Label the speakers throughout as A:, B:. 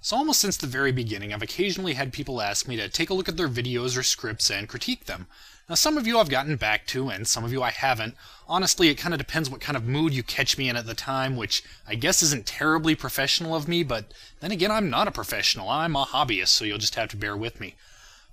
A: So almost since the very beginning, I've occasionally had people ask me to take a look at their videos or scripts and critique them. Now some of you I've gotten back to, and some of you I haven't. Honestly, it kind of depends what kind of mood you catch me in at the time, which I guess isn't terribly professional of me, but then again, I'm not a professional. I'm a hobbyist, so you'll just have to bear with me.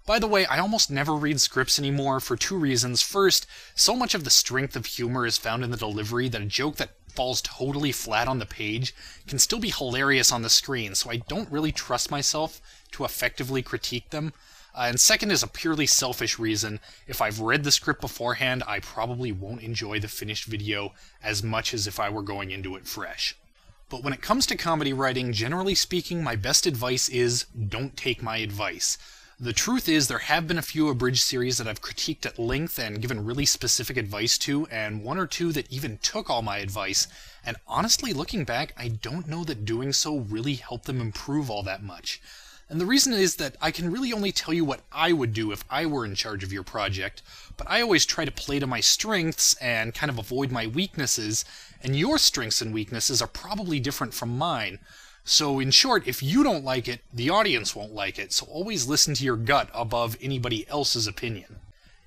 A: By the way, I almost never read scripts anymore for two reasons. First, so much of the strength of humor is found in the delivery that a joke that falls totally flat on the page can still be hilarious on the screen, so I don't really trust myself to effectively critique them. And second is a purely selfish reason. If I've read the script beforehand, I probably won't enjoy the finished video as much as if I were going into it fresh. But when it comes to comedy writing, generally speaking, my best advice is don't take my advice. The truth is, there have been a few Abridged series that I've critiqued at length and given really specific advice to, and one or two that even took all my advice, and honestly, looking back, I don't know that doing so really helped them improve all that much. And the reason is that I can really only tell you what I would do if I were in charge of your project, but I always try to play to my strengths and kind of avoid my weaknesses, and your strengths and weaknesses are probably different from mine. So in short, if you don't like it, the audience won't like it, so always listen to your gut above anybody else's opinion.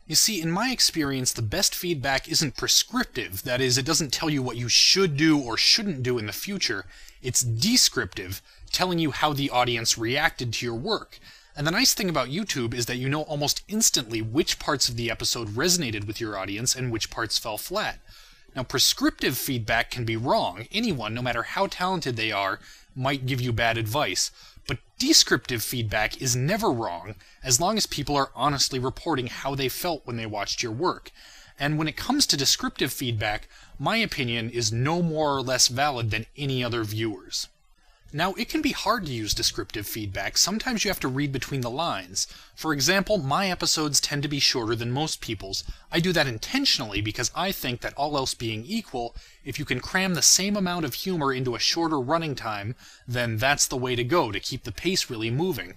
A: You see, in my experience, the best feedback isn't prescriptive, that is, it doesn't tell you what you should do or shouldn't do in the future. It's descriptive, telling you how the audience reacted to your work. And the nice thing about YouTube is that you know almost instantly which parts of the episode resonated with your audience and which parts fell flat. Now, prescriptive feedback can be wrong. Anyone, no matter how talented they are, might give you bad advice. But descriptive feedback is never wrong, as long as people are honestly reporting how they felt when they watched your work. And when it comes to descriptive feedback, my opinion is no more or less valid than any other viewer's. Now, it can be hard to use descriptive feedback. Sometimes you have to read between the lines. For example, my episodes tend to be shorter than most people's. I do that intentionally because I think that all else being equal, if you can cram the same amount of humor into a shorter running time, then that's the way to go to keep the pace really moving.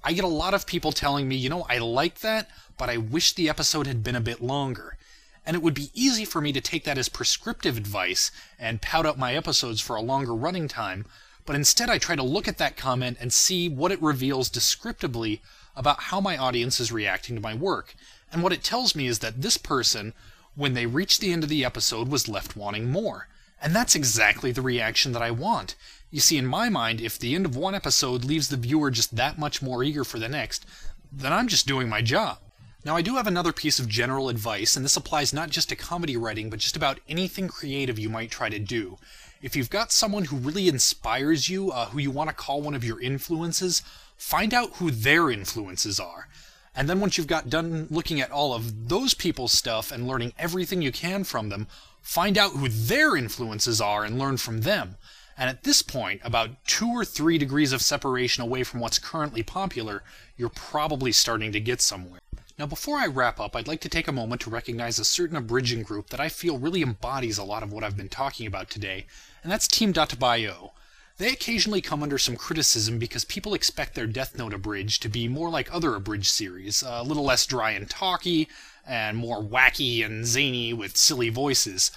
A: I get a lot of people telling me, I like that, but I wish the episode had been a bit longer. And it would be easy for me to take that as prescriptive advice and pad out my episodes for a longer running time, but instead I try to look at that comment and see what it reveals descriptively about how my audience is reacting to my work. And what it tells me is that this person, when they reached the end of the episode, was left wanting more. And that's exactly the reaction that I want. You see, in my mind, if the end of one episode leaves the viewer just that much more eager for the next, then I'm just doing my job. Now, I do have another piece of general advice, and this applies not just to comedy writing, but just about anything creative you might try to do. If you've got someone who really inspires you, who you want to call one of your influences, find out who their influences are. And then once you've got done looking at all of those people's stuff and learning everything you can from them, find out who their influences are and learn from them. And at this point, about 2 or 3 degrees of separation away from what's currently popular, you're probably starting to get somewhere. Now, before I wrap up, I'd like to take a moment to recognize a certain abridging group that I feel really embodies a lot of what I've been talking about today, and that's Team.bio. They occasionally come under some criticism because people expect their Death Note Abridged to be more like other Abridged series, a little less dry and talky, and more wacky and zany with silly voices.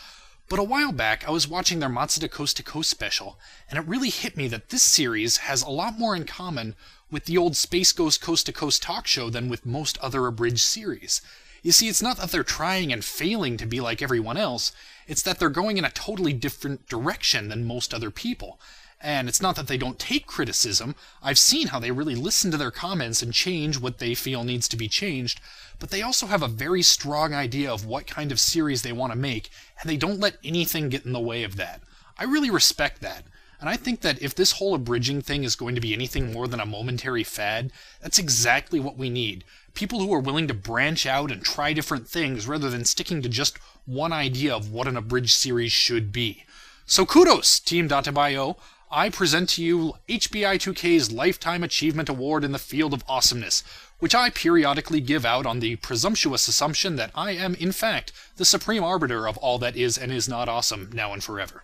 A: But a while back, I was watching their Matsuda Coast to Coast special, and it really hit me that this series has a lot more in common with the old Space Ghost Coast to Coast talk show than with most other Abridged series. You see, it's not that they're trying and failing to be like everyone else, it's that they're going in a totally different direction than most other people. And it's not that they don't take criticism. I've seen how they really listen to their comments and change what they feel needs to be changed, but they also have a very strong idea of what kind of series they want to make, and they don't let anything get in the way of that. I really respect that. And I think that if this whole abridging thing is going to be anything more than a momentary fad, that's exactly what we need. People who are willing to branch out and try different things rather than sticking to just one idea of what an abridged series should be. So kudos, Team.bio. I present to you hbi2k's Lifetime Achievement Award in the field of awesomeness, which I periodically give out on the presumptuous assumption that I am, in fact, the supreme arbiter of all that is and is not awesome now and forever.